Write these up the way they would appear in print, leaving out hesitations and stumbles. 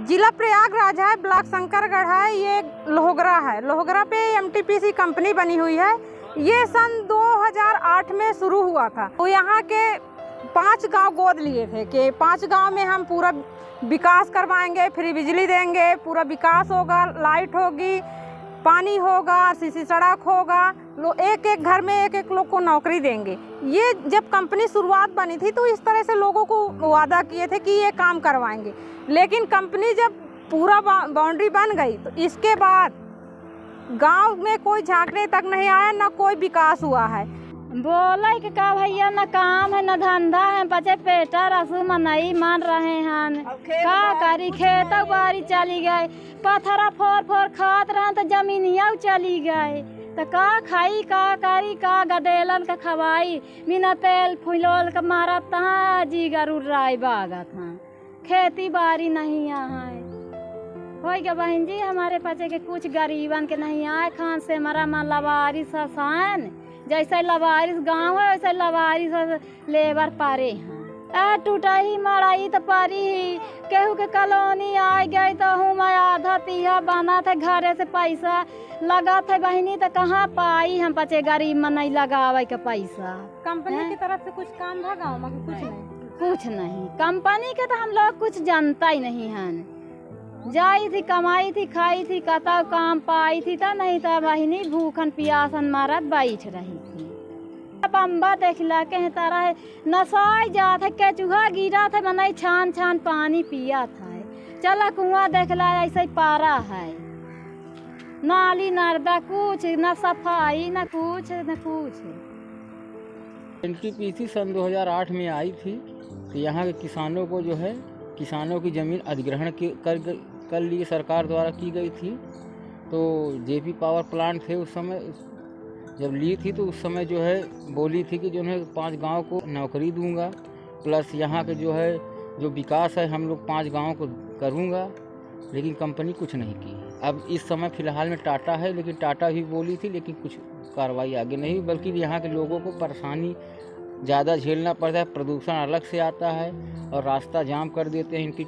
जिला प्रयागराज है, ब्लॉक शंकरगढ़ है, ये लोहगरा है। लोहगरा पे एमटीपीसी कंपनी बनी हुई है। ये सन 2008 में शुरू हुआ था। तो यहाँ के 5 गांव गोद लिए थे कि 5 गांव में हम पूरा विकास करवाएंगे, फ्री बिजली देंगे, पूरा विकास होगा, लाइट होगी, पानी होगा, सीसी सड़क होगा, एक एक घर में एक एक लोग को नौकरी देंगे। ये जब कंपनी शुरुआत बनी थी तो इस तरह से लोगों को वादा किए थे कि ये काम करवाएंगे। लेकिन कंपनी जब पूरा बाउंड्री बन गई तो इसके बाद गांव में कोई झांकने तक नहीं आया, ना कोई विकास हुआ है। बोले कि का भैया न काम है न धंधा है, बचे पेटा रसू मनई मान रहे हैं। का करी खेत बारी चली गए, पत्थरा फोर फोर खात रहे तो जमीनिया चली गए। तो का खाई का करी का गदेलन का खवाई, बिना तेल फुलोल का मारा तहाँ जी गरुर राय बागा था। खेती बाड़ी नहीं यहाँ है। हो गया बहन जी, हमारे पचे के कुछ गरीबन के नहीं आए खान से मरा मन लवारिस हसान। जैसे लवारिस गांव है वैसे लवारिस लेबर पारे हैं। टूटा ही मड़ाई तो पारी ही केहू के कॉलोनी आ गई तो हूँ मैं आधा तीहा बना थे घरे से पैसा लगा थे बहनी तो कहाँ पाई हम बचे गरीब में नहीं लगावे के पैसा। कंपनी की तरफ से कुछ काम था गाँव में? कुछ नहीं। कंपनी के तो हम लोग कुछ जानता ही नहीं है। जाई थी कमाई थी खाई थी कता काम पाई थी तो नहीं तो बहिनी भूखन पियासन मारत बैठ रही थी। बम्बा देखला के तरह नसाई जात है के चूहा गिरा था मना छान छान पानी पिया था। चला कुआं देखला ऐसे ही पारा है, नाली नर्दा कुछ न सफाई न कुछ न कुछ। एनटीपीसी सन 2008 में आई थी तो यहाँ के किसानों को जो है किसानों की ज़मीन अधिग्रहण कर लिए सरकार द्वारा की गई थी। तो जेपी पावर प्लांट थे उस समय जब ली थी तो उस समय जो है बोली थी कि जो है 5 गांव को नौकरी दूंगा, प्लस यहाँ के जो है जो विकास है हम लोग 5 गांव को करूंगा। लेकिन कंपनी कुछ नहीं की। अब इस समय फ़िलहाल में टाटा है, लेकिन टाटा भी बोली थी लेकिन कुछ कार्रवाई आगे नहीं, बल्कि यहाँ के लोगों को परेशानी ज़्यादा झेलना पड़ता है। प्रदूषण अलग से आता है और रास्ता जाम कर देते हैं। इनकी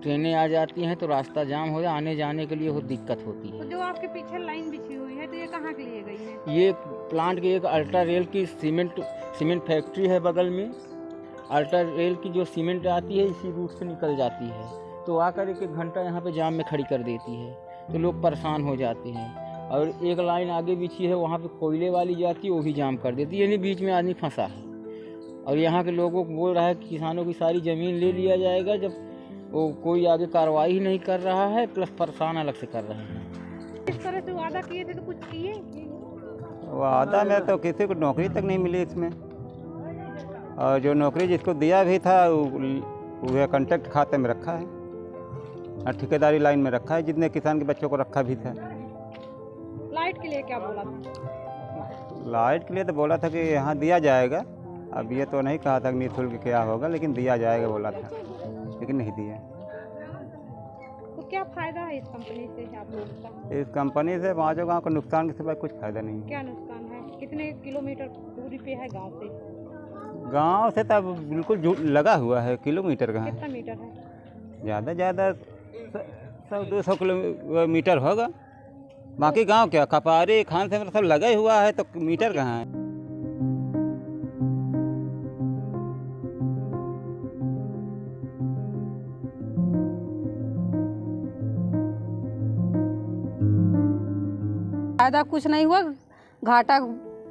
ट्रेनें आ जाती हैं तो रास्ता जाम हो जाए, आने जाने के लिए बहुत दिक्कत होती है। तो जो आपके पीछे लाइन बिछी हुई है तो ये कहाँ के लिए गई है? ये प्लांट के एक अल्ट्रा रेल की सीमेंट फैक्ट्री है बगल में। अल्ट्रा रेल की जो सीमेंट आती है इसी रूट से निकल जाती है तो आकर 1-1 घंटा यहाँ पे जाम में खड़ी कर देती है तो लोग परेशान हो जाते हैं। और एक लाइन आगे बिछी है वहाँ पे कोयले वाली जाती है, वो भी जाम कर देती है, यानी बीच में आदमी फंसा है। और यहाँ के लोगों को बोल रहा है कि किसानों की सारी ज़मीन ले लिया जाएगा, जब वो कोई आगे कार्रवाई ही नहीं कर रहा है, प्लस परेशान अलग से कर रहे हैं। इस तरह से वादा किए थे तो कुछ किए? वादा में तो किसी को नौकरी तक नहीं मिली इसमें। और जो नौकरी जिसको दिया भी था वह कॉन्ट्रैक्ट खाते में रखा है और ठेकेदारी लाइन में रखा है, जितने किसान के बच्चों को रखा भी था। लाइट के लिए क्या बोला था? लाइट के लिए तो बोला था कि यहाँ दिया जाएगा। अब ये तो नहीं कहा था निःशुल्क क्या होगा, लेकिन दिया जाएगा बोला था, लेकिन नहीं दिया। तो क्या फायदा है इस कंपनी से आप लोगों का? इस कंपनी से 5 गाँव को नुकसान के सिवाय कुछ फायदा नहीं है। क्या नुकसान है? कितने किलोमीटर दूरी पे है गांव से? गांव से तो बिल्कुल लगा हुआ है, किलोमीटर का है। कितना मीटर है? ज़्यादा 100-200 किलोमीटर होगा। बाकी गांव क्या कपारी खान से सब लगा ही हुआ है तो मीटर कहाँ है। फायदा कुछ नहीं हुआ, घाटा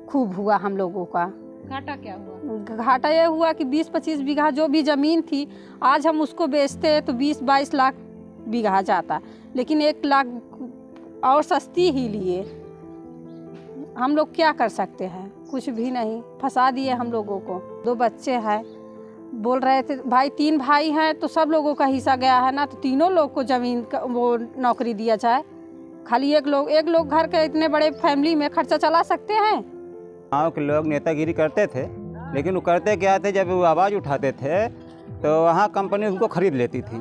खूब हुआ हम लोगों का। घाटा क्या हुआ? घाटा ये हुआ कि 20-25 बीघा जो भी ज़मीन थी आज हम उसको बेचते तो 20-22 लाख बीघा जाता, लेकिन 1 लाख और सस्ती ही लिए। हम लोग क्या कर सकते हैं? कुछ भी नहीं, फंसा दिए हम लोगों को। 2 बच्चे हैं, बोल रहे थे भाई 3 भाई हैं तो सब लोगों का हिस्सा गया है ना, तो तीनों लोग को ज़मीन का वो नौकरी दिया जाए। खाली एक लोग घर के इतने बड़े फैमिली में खर्चा चला सकते हैं? गाँव के लोग नेतागिरी करते थे, लेकिन वो करते क्या थे, जब वो आवाज़ उठाते थे तो वहाँ कंपनी उनको खरीद लेती थी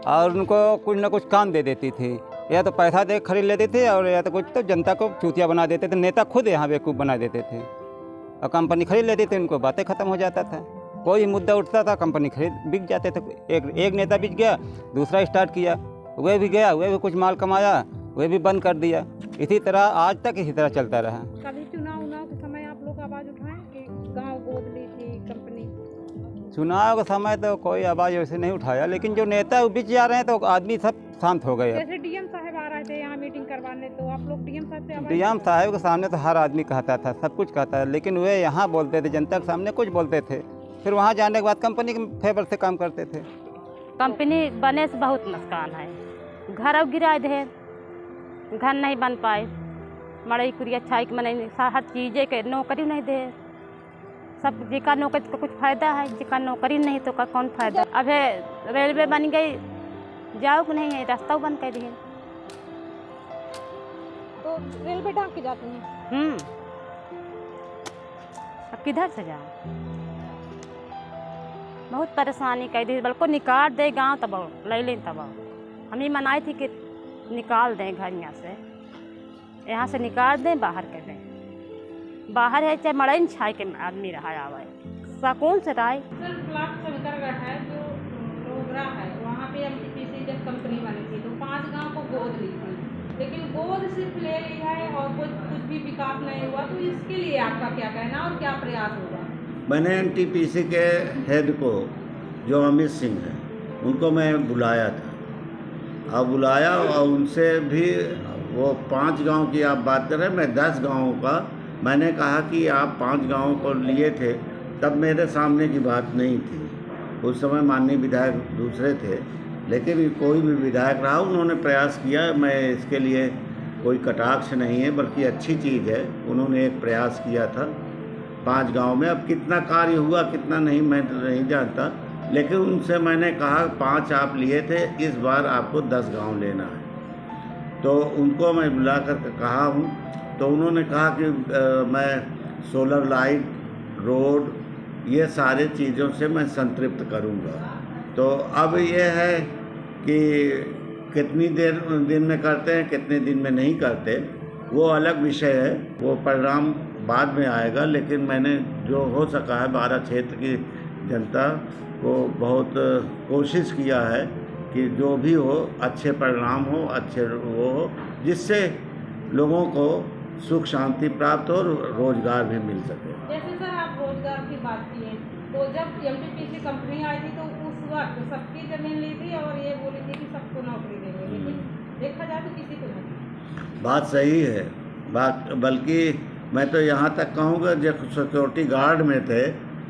और उनको कुछ ना कुछ काम दे देती थी। या तो पैसा दे खरीद लेते थे और या तो कुछ तो जनता को चूतिया बना देते थे। नेता खुद यहाँ बेवकूफ़ बना देते थे और कंपनी खरीद लेती थी, उनको बातें ख़त्म हो जाता था। कोई मुद्दा उठता था कंपनी खरीद बिक जाते थे। एक नेता बिक गया, दूसरा स्टार्ट किया, वह भी गया, वह भी कुछ माल कमाया, वह भी बंद कर दिया। इसी तरह आज तक इसी तरह चलता रहा। कभी चुनाव के समय आप लोग आवाज़ उठाएं कि गांव गोद ली थी कंपनी? चुनाव के समय तो कोई आवाज़ वैसे नहीं उठाया, लेकिन जो नेता बिक जा रहे हैं तो आदमी सब शांत हो गए। जैसे डीएम साहब आ रहे थे यहाँ मीटिंग करवाने, तो आप लोग डीएम साहब से आवाज़? डीएम साहब के सामने तो हर आदमी कहता था, सब कुछ कहता है, लेकिन वे यहाँ बोलते थे, जनता के सामने कुछ बोलते थे, फिर वहाँ जाने के बाद कंपनी के फेवर से काम करते थे। कंपनी बने से बहुत नुकसान है। घर अब गिरा दे, घर नहीं बन पाए, मड़ई कुरिया छाई के मने हर चीज़ें के नौकरी नहीं दे। सब जिका नौकरी तो कुछ फ़ायदा है, जिका नौकरी नहीं तो का कौन फ़ायदा। अब रेलवे बन गई, जाओ कि नहीं है, रास्ता बंद कर दिए। तो रेलवे ढांक के जाती हैं? अब किधर से जाओ? बहुत परेशानी कर दी, बल्कि निकाल दे गांव तब ले लें तब। हम ही मनाई थी कि निकाल दें घर यहाँ से निकाल दें, बाहर कर दें। बाहर है चाहे मड़ई छाई के आदमी रहा आवे, सुकून से रहे। सर, ब्लॉक शंकरगढ़ है जो लोहगरा है, वहाँ पे एमटीपीसी जब कंपनी बनी थी तो 5 गांव को गोद ली थी, लेकिन गोद सिर्फ ले ली है और कुछ भी विकास नहीं हुआ। तो इसके लिए आपका क्या कहना और क्या प्रयास होगा? मैंने एनटीपीसी के हेड को, जो अमित सिंह है, उनको मैं बुलाया था। अब बुलाया और उनसे भी वो 5 गांव की आप बात कर रहे हैं, मैं 10 गांवों का मैंने कहा कि आप 5 गांवों को लिए थे, तब मेरे सामने की बात नहीं थी। उस समय माननीय विधायक दूसरे थे, लेकिन कोई भी विधायक रहा, उन्होंने प्रयास किया। मैं इसके लिए कोई कटाक्ष नहीं है, बल्कि अच्छी चीज़ है। उन्होंने एक प्रयास किया था 5 गांव में। अब कितना कार्य हुआ कितना नहीं मैं नहीं जानता, लेकिन उनसे मैंने कहा 5 आप लिए थे, इस बार आपको 10 गांव लेना है। तो उनको मैं बुला कर कहा हूँ, तो उन्होंने कहा कि मैं सोलर लाइट, रोड, ये सारे चीज़ों से मैं संतृप्त करूँगा। तो अब ये है कि कितनी देर दिन में करते हैं, कितने दिन में नहीं करते, वो अलग विषय है, वो परिणाम बाद में आएगा। लेकिन मैंने जो हो सका है 12 क्षेत्र की जनता को बहुत कोशिश किया है कि जो भी हो अच्छे परिणाम हो, अच्छे वो हो, जिससे लोगों को सुख शांति प्राप्त हो और रोजगार भी मिल सके। जैसे सर आप रोजगार की बात किए, तो जब एमटीपीसी कंपनी आई थी तो उस वक्त सबकी ज़मीन ली थी और ये बोली थी कि सबको नौकरी देंगे, लेकिन देखा जाए तो किसी को नहीं। बात सही है, बात बल्कि मैं तो यहाँ तक कहूँगा, जब सिक्योरिटी गार्ड में थे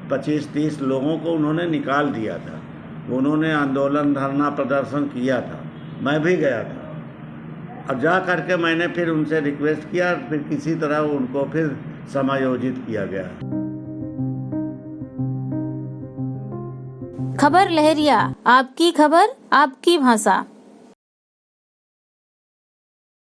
25-30 लोगों को उन्होंने निकाल दिया था। उन्होंने आंदोलन, धरना, प्रदर्शन किया था, मैं भी गया था। अब जा करके मैंने फिर उनसे रिक्वेस्ट किया, फिर किसी तरह उनको फिर समायोजित किया गया। खबर लहरिया, आपकी खबर आपकी भाषा।